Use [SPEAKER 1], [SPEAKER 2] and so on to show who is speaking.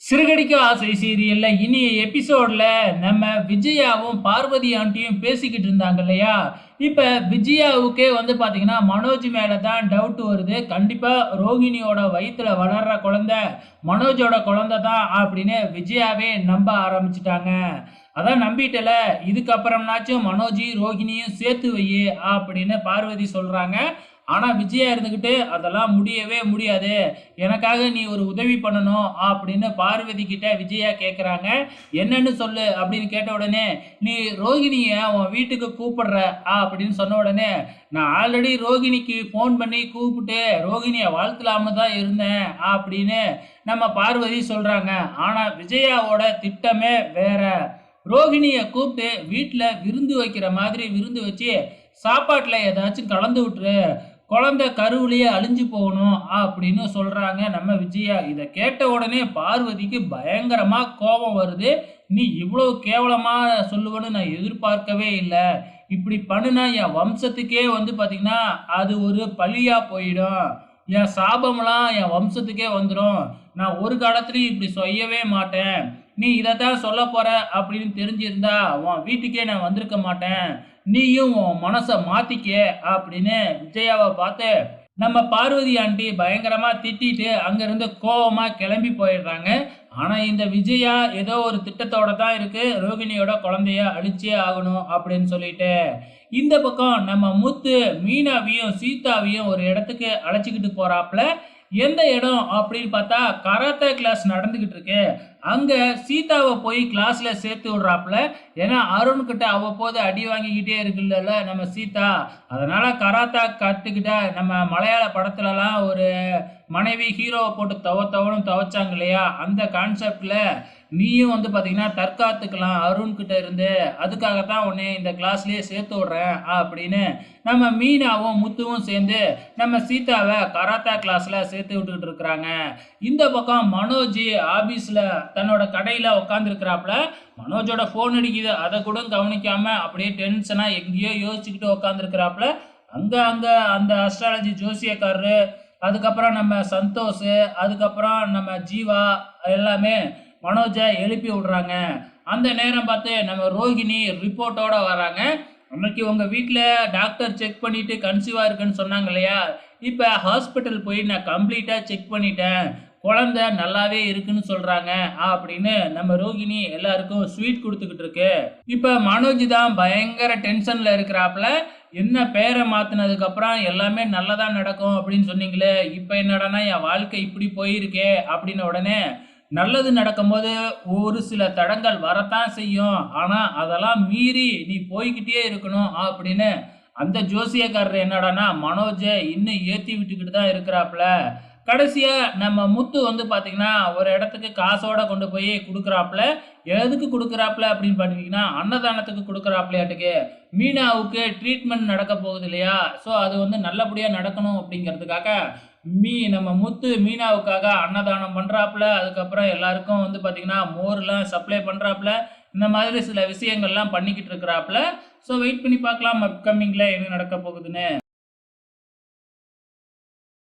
[SPEAKER 1] சிறகடிக்க ஆசை சீரியல்ல இனிய எபிசோட்ல நம்ம விஜயாவும் பார்வதி ஆண்டியும் பேசிக்கிட்டு இருந்தாங்க இல்லையா? இப்ப விஜயாவுக்கே பாத்தீங்கன்னா, மனோஜ் மேல தான் டவுட் வருது. கண்டிப்பா ரோகிணியோட வயித்துல வளர்ற குழந்தை மனோஜோட குழந்தை தான் அப்படின்னு விஜயாவே நம்ப ஆரம்பிச்சுட்டாங்க. அதான் நம்பிட்டல, இதுக்கப்புறம்னாச்சும் மனோஜையும் ரோகிணியும் சேர்த்து வை அப்படின்னு பார்வதி சொல்றாங்க. ஆனா விஜயா இருந்துகிட்டு அதெல்லாம் முடியவே முடியாது, எனக்காக நீ ஒரு உதவி பண்ணணும் அப்படின்னு பார்வதி கிட்ட விஜயா கேட்குறாங்க. என்னன்னு சொல்லு அப்படின்னு கேட்ட உடனே, நீ ரோகிணியை உன் வீட்டுக்கு கூப்பிடுற அப்படின்னு சொன்ன உடனே, நான் ஆல்ரெடி ரோகிணிக்கு ஃபோன் பண்ணி கூப்பிட்டு ரோகிணியை வாழ்த்தலாம தான் இருந்தேன் அப்படின்னு நம்ம பார்வதி சொல்றாங்க. ஆனா விஜயாவோட திட்டமே வேற. ரோகிணியை கூப்பிட்டு வீட்டில் விருந்து வைக்கிற மாதிரி விருந்து வச்சு சாப்பாட்டில் ஏதாச்சும் கலந்து விட்டுரு, குழந்தை கருவிலேயே அழிஞ்சு போகணும் அப்படின்னு சொல்றாங்க நம்ம விஜயா. இதை கேட்ட உடனே பார்வதிக்கு பயங்கரமா கோபம் வருது. நீ இவ்வளவு கேவலமா சொல்லுவேன்னு நான் எதிர்பார்க்கவே இல்லை. இப்படி பண்ணுனா என் வம்சத்துக்கே பாத்தீங்கன்னா அது ஒரு பழியா போயிடும். என் சாபம்லாம் என் வம்சத்துக்கே வந்துடும். நான் ஒரு காலத்துலயும் இப்படி செய்யவே மாட்டேன். நீ இதைத்தான் சொல்ல போற அப்படின்னு தெரிஞ்சிருந்தா உன் வீட்டுக்கே நான் வந்திருக்க மாட்டேன். நீயும் உன் மனசை மாத்திக்க அப்படின்னு விஜயாவை பார்த்து நம்ம பார்வதி ஆண்டி பயங்கரமா திட்டிட்டு அங்கிருந்து கோவமா கிளம்பி போயிடுறாங்க. ஆனா இந்த விஜயா ஏதோ ஒரு திட்டத்தோட தான் இருக்கு, ரோகிணியோட குழந்தைய அழிச்சே ஆகணும் அப்படின்னு சொல்லிட்டு. இந்த பக்கம் நம்ம முத்து மீனாவையும் சீதாவையும் ஒரு இடத்துக்கு அழைச்சிக்கிட்டு போறாப்புல. எந்த இடம் அப்படின்னு பார்த்தா கராத்தே கிளாஸ் நடந்துகிட்டு இருக்கு. அங்க சீதாவை போய் கிளாஸ்ல சேர்த்து விடுறாப்புல. ஏன்னா அருண்கிட்ட அவ்வப்போது அடி வாங்கிக்கிட்டே இருக்குல்ல நம்ம சீதா. அதனால கராத்தா கற்றுக்கிட்ட நம்ம மலையாள படத்துலலாம் ஒரு மனைவி ஹீரோவை போட்டு தவணும் துவைச்சாங்க இல்லையா, அந்த கான்செப்ட்ல நீயும் பார்த்தீங்கன்னா தற்காத்துக்கலாம் அருண்கிட்ட இருந்து. அதுக்காகத்தான் உன்னை இந்த கிளாஸ்லயே சேர்த்து விடுறேன் அப்படின்னு நம்ம மீனாவும் முத்துவும் சேர்ந்து நம்ம சீதாவை கராத்தா கிளாஸ்ல சேர்த்து விட்டுக்கிட்டு இருக்கிறாங்க. இந்த பக்கம் மனோஜ் ஆபீஸ்ல தன்னோட கடையில உட்காந்துருக்கிறாப்புல. மனோஜோட ஃபோன் அடிக்குது, அதை கூட கவனிக்காம அப்படியே டென்ஷனா எங்கேயோ யோசிச்சுக்கிட்டு உட்காந்துருக்கிறாப்புல. அங்க அங்க அந்த அஸ்ட்ராலஜி ஜோசியக்காரரு, அதுக்கப்புறம் நம்ம சந்தோஷ், அதுக்கப்புறம் நம்ம ஜீவா எல்லாமே மனோஜை எழுப்பி விடுறாங்க. அந்த நேரம் பார்த்து நம்ம ரோகிணி ரிப்போர்ட்டோட வராங்க. அன்னைக்கு உங்கள் வீட்டில் டாக்டர் செக் பண்ணிவிட்டு கன்சீவாக இருக்குன்னு சொன்னாங்க இல்லையா, இப்போ ஹாஸ்பிட்டல் போய் நான் கம்ப்ளீட்டாக செக் பண்ணிட்டேன், குழந்தை நல்லாவே இருக்குன்னு சொல்கிறாங்க அப்படின்னு நம்ம ரோகிணி எல்லாருக்கும் ஸ்வீட் கொடுத்துக்கிட்டு இருக்கு. இப்போ மனோஜ் தான் பயங்கர டென்ஷனில் இருக்கிறாப்புல. என்ன பேரை மாற்றினதுக்கப்புறம் எல்லாமே நல்லதாக நடக்கும் அப்படின்னு சொன்னீங்களே, இப்போ என்னடானா என் வாழ்க்கை இப்படி போயிருக்கே அப்படின்னு உடனே, நல்லது நடக்கும்போது ஒரு சில தடங்கள் வரத்தான் செய்யும், ஆனா அதெல்லாம் மீறி நீ போய்கிட்டே இருக்கணும் அப்படின்னு அந்த ஜோசியக்காரர் என்னடானா மனோஜை இன்னும் ஏற்றி விட்டுக்கிட்டு தான் இருக்கிறாப்புல. கடைசியா நம்ம முத்து பாத்தீங்கன்னா ஒரு இடத்துக்கு காசோட கொண்டு போய் கொடுக்குறாப்புல. எதுக்கு கொடுக்குறாப்புல அப்படின்னு பார்த்தீங்கன்னா அன்னதானத்துக்கு கொடுக்குறாப்புலையாட்டுக்கு. மீனாவுக்கு ட்ரீட்மெண்ட் நடக்க போகுது இல்லையா, ஸோ அது நல்லபடியாக நடக்கணும் அப்படிங்கிறதுக்காக நம்ம முத்து மீனாவுக்காக அன்னதானம் பண்ணுறாப்புல. அதுக்கப்புறம் எல்லாருக்கும் பார்த்தீங்கன்னா மோர்லாம் சப்ளை பண்ணுறாப்புல. இந்த மாதிரி சில விஷயங்கள்லாம் பண்ணிக்கிட்டு இருக்கிறாப்புல. ஸோ வெயிட் பண்ணி பார்க்கலாம் அப்கமிங்கில் என்ன நடக்க போகுதுன்னு.